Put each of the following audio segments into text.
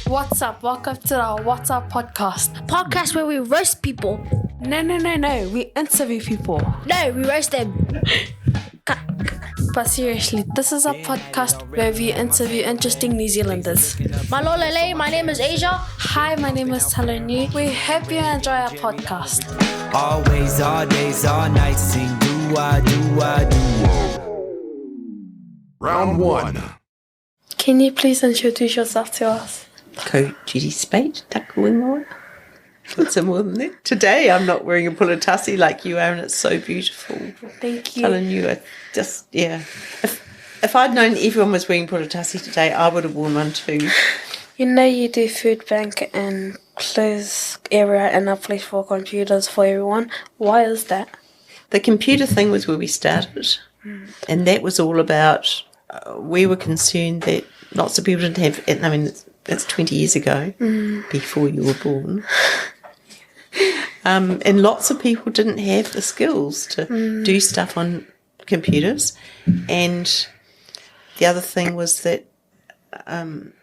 What's up? Welcome to our What's Up podcast. A podcast where we roast people. No. We interview people. No, we roast them. But seriously, this is a podcast where we interview interesting New Zealanders. Malolele, my name is Asia. Hi, my name is Taulauniu. We hope you enjoy our podcast. Always, all days, all nights, sing do-I. Round 1. Can you please introduce yourself to us? Ko Judy Speight, taku ingoa. What's more than that? Today I'm not wearing a pulatasi like you are, and it's so beautiful. Thank you. Telling you, If I'd known everyone was wearing pulatasi today, I would have worn one too. You know you do food bank and clothes area and a place for computers for everyone. Why is that? The computer thing was where we started, and that was all about, we were concerned that lots of people didn't have, I mean, it's 20 years ago, before you were born, and lots of people didn't have the skills to do stuff on computers. And the other thing was that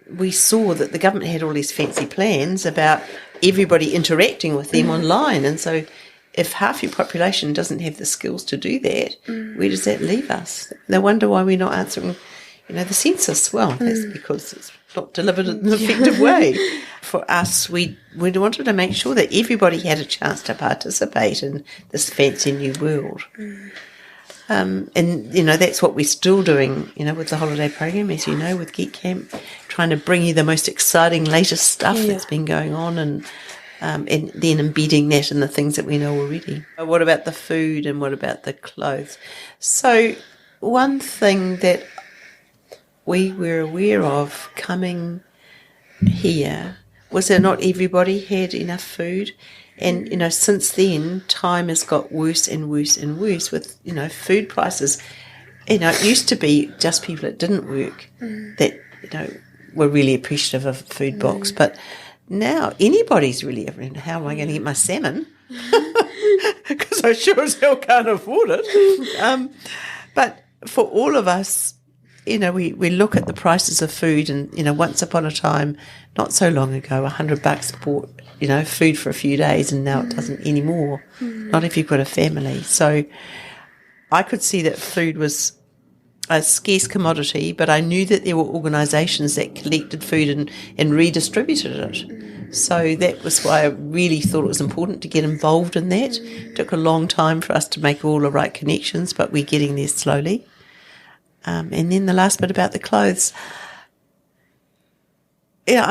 we saw that the government had all these fancy plans about everybody interacting with them online, and so if half your population doesn't have the skills to do that, where does that leave us? They wonder why we're not answering, the census. Well, that's because it's not delivered in an effective way. For us, we wanted to make sure that everybody had a chance to participate in this fancy new world. And, that's what we're still doing, with the holiday program, as you know, with Geek Camp, trying to bring you the most exciting, latest stuff that's been going on, and then embedding that in the things that we know already. What about the food and what about the clothes? So one thing that we were aware of coming here was that not everybody had enough food. And, since then, time has got worse and worse and worse with, food prices. It used to be just people that didn't work that, were really appreciative of a food box. But now anybody's really, how am I going to get my salmon? Because I sure as hell can't afford it. But for all of us, we look at the prices of food, and, once upon a time, not so long ago, $100 bought, food for a few days, and now it doesn't anymore. Not if you've got a family. So I could see that food was a scarce commodity, but I knew that there were organisations that collected food and redistributed it. So that was why I really thought it was important to get involved in that. It took a long time for us to make all the right connections, but we're getting there slowly. And then the last bit about the clothes. And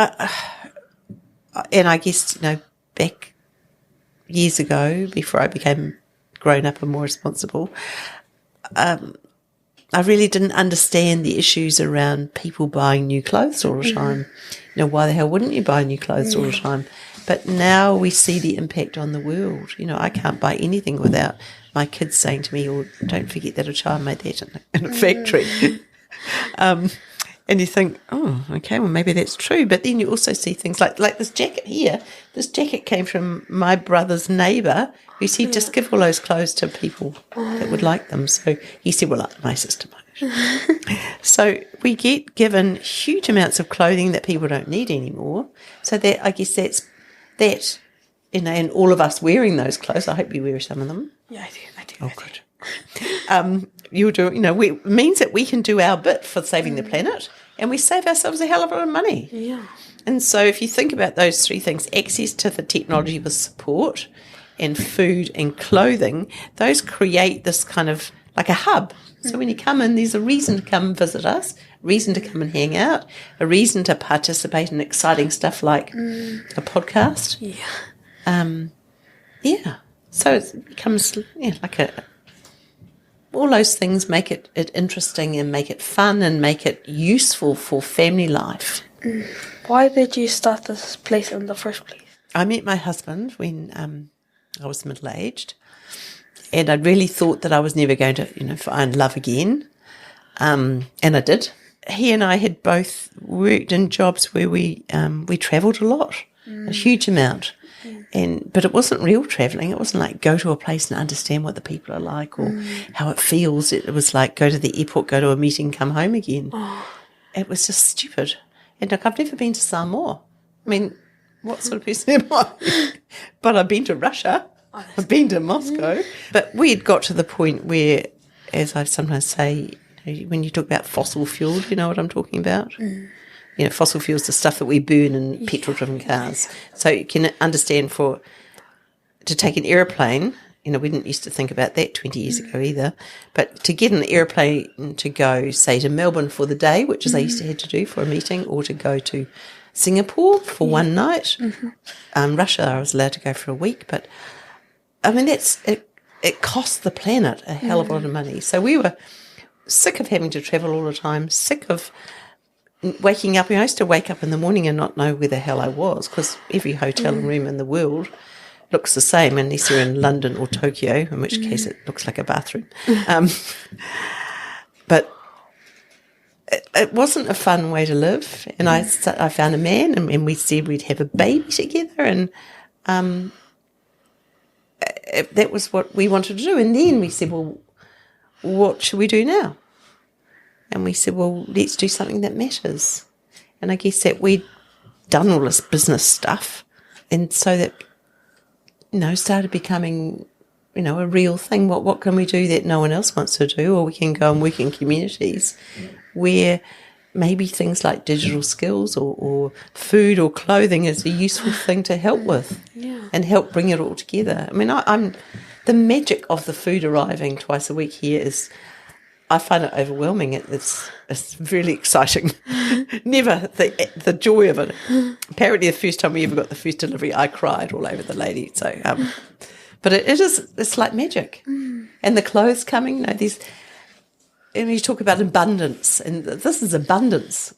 I guess, back years ago, before I became grown up and more responsible, I really didn't understand the issues around people buying new clothes all the time. Why the hell wouldn't you buy new clothes all the time? But now we see the impact on the world. I can't buy anything without my kids saying to me, "Oh, don't forget that a child made that in a factory." And you think, oh, okay, well, maybe that's true. But then you also see things like this jacket here. This jacket came from my brother's neighbour, who said, just give all those clothes to people that would like them. So he said, well, my sister might. So we get given huge amounts of clothing that people don't need anymore. So that, I guess that's that, and all of us wearing those clothes. I hope you wear some of them. Yeah, I do. Oh, good. You'll do, it means that we can do our bit for saving the planet, and we save ourselves a hell of a lot of money. Yeah. And so if you think about those three things, access to the technology with support and food and clothing, those create this kind of like a hub. So when you come in, there's a reason to come and visit us, a reason to come and hang out, a reason to participate in exciting stuff like a podcast. Yeah. So it becomes like all those things make it interesting and make it fun and make it useful for family life. Why did you start this place in the first place? I met my husband when I was middle-aged, and I really thought that I was never going to, find love again, and I did. He and I had both worked in jobs where we travelled a lot, a huge amount. But it wasn't real travelling. It wasn't like go to a place and understand what the people are like or how it feels. It was like go to the airport, go to a meeting, come home again. It was just stupid. And look, I've never been to Samoa. I mean, what sort of person am I? But I've been to Russia. I've been to Moscow. But we had got to the point where, as I sometimes say, when you talk about fossil fuel, do you know what I'm talking about? You know, fossil fuel is the stuff that we burn in petrol-driven cars. So you can understand to take an aeroplane, we didn't used to think about that 20 years ago either, but to get an aeroplane to go, say, to Melbourne for the day, which is I used to have to do for a meeting, or to go to Singapore for one night. Russia, I was allowed to go for a week, but, I mean, it cost the planet a hell of a lot of money. So we were sick of having to travel all the time, sick of waking up. I used to wake up in the morning and not know where the hell I was, because every hotel room in the world looks the same unless you're in London or Tokyo, in which case it looks like a bathroom. But it wasn't a fun way to live. And I found a man, and we said we'd have a baby together, and that was what we wanted to do. And then we said, well, what should we do now? And we said, well, let's do something that matters. And I guess that we'd done all this business stuff, and so that, started becoming, a real thing. What can we do that no one else wants to do? Or we can go and work in communities where maybe things like digital skills or food or clothing is a useful thing to help with and help bring it all together. I mean, I'm the magic of the food arriving twice a week here is, I find it overwhelming. It's really exciting. Never the joy of it. Apparently, the first time we ever got the first delivery, I cried all over the lady. So, but it's like magic. And the clothes coming, and you talk about abundance, and this is abundance.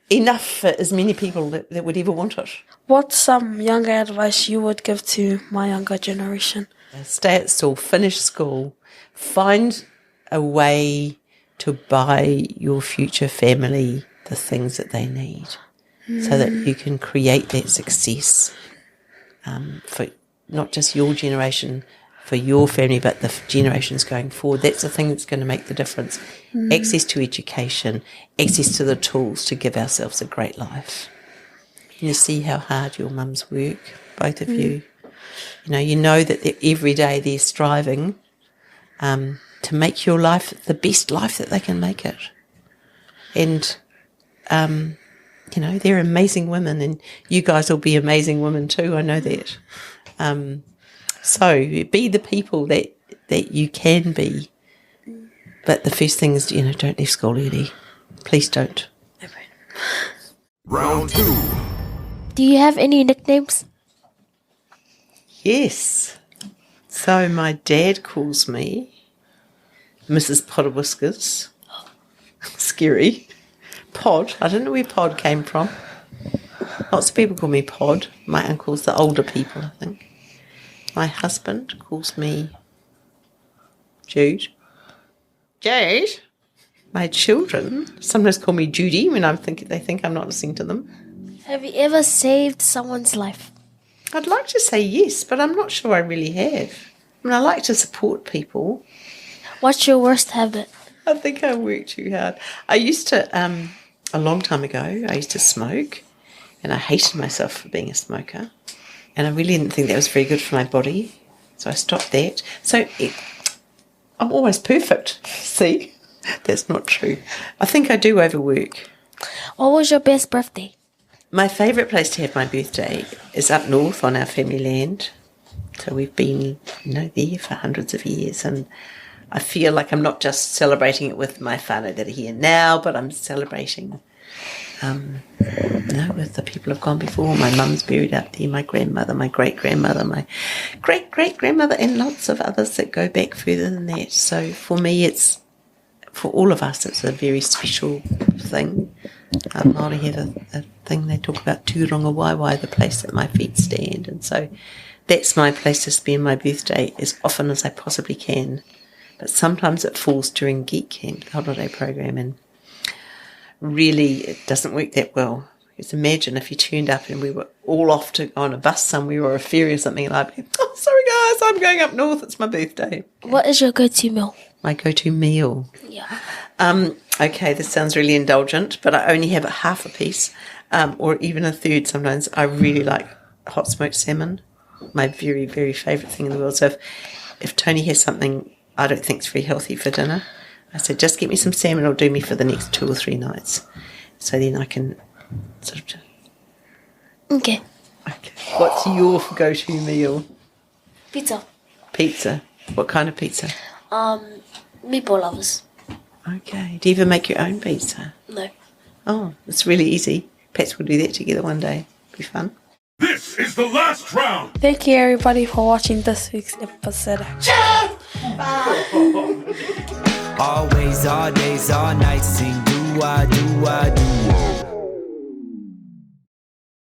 Enough for as many people that would ever want it. What's some younger advice you would give to my younger generation? Stay at school, finish school, find a way to buy your future family the things that they need so that you can create that success for not just your generation, for your family, but the generations going forward. That's the thing that's going to make the difference. Access to education, access to the tools to give ourselves a great life. You see how hard your mums work, both of you. You know that every day they're striving to make your life the best life that they can make it. And, they're amazing women, and you guys will be amazing women too, I know that. So be the people that you can be. But the first thing is, don't leave school early. Please don't. Round 2. Do you have any nicknames? Yes. So my dad calls me Mrs. Podwhiskers. Scary. Pod. I don't know where Pod came from. Lots of people call me Pod. My uncles, the older people, I think. My husband calls me Jude. Jude? My children sometimes call me Judy when they think I'm not listening to them. Have you ever saved someone's life? I'd like to say yes, but I'm not sure I really have. I like to support people. What's your worst habit? I think I work too hard. I used to, a long time ago, I used to smoke, and I hated myself for being a smoker, and I really didn't think that was very good for my body, so I stopped that. So I'm always perfect. See? That's not true. I think I do overwork. What was your best birthday? My favourite place to have my birthday is up north on our family land. So we've been, there for hundreds of years, and I feel like I'm not just celebrating it with my whānau that are here now, but I'm celebrating, with the people who've gone before. My mum's buried up there, my grandmother, my great-grandmother, my great-great-grandmother, and lots of others that go back further than that. So for me, for all of us, it's a very special thing. Māori have a thing they talk about, tūronga waiwai, the place that my feet stand, and so that's my place to spend my birthday as often as I possibly can. But sometimes it falls during Geek Camp, the holiday program, and really it doesn't work that well. Just imagine if you turned up and we were all off to on a bus somewhere or a ferry or something, and I'd be, oh, sorry guys, I'm going up north, it's my birthday. What is your go-to meal? My go-to meal? Yeah. Okay, this sounds really indulgent, but I only have half a piece, or even a third sometimes. I really like hot smoked salmon, my very, very favourite thing in the world. So if Tony has something I don't think it's very healthy for dinner, I said, just get me some salmon, it'll do me for the next 2 or 3 nights. So then I can sort of... Okay. Okay. What's your go-to meal? Pizza. Pizza. What kind of pizza? Meatball lovers. Okay. Do you ever make your own pizza? No. Oh, it's really easy. Perhaps we'll do that together one day. Be fun. This is the last round. Thank you everybody for watching this week's episode. Always, all days, all nights, sing do I do.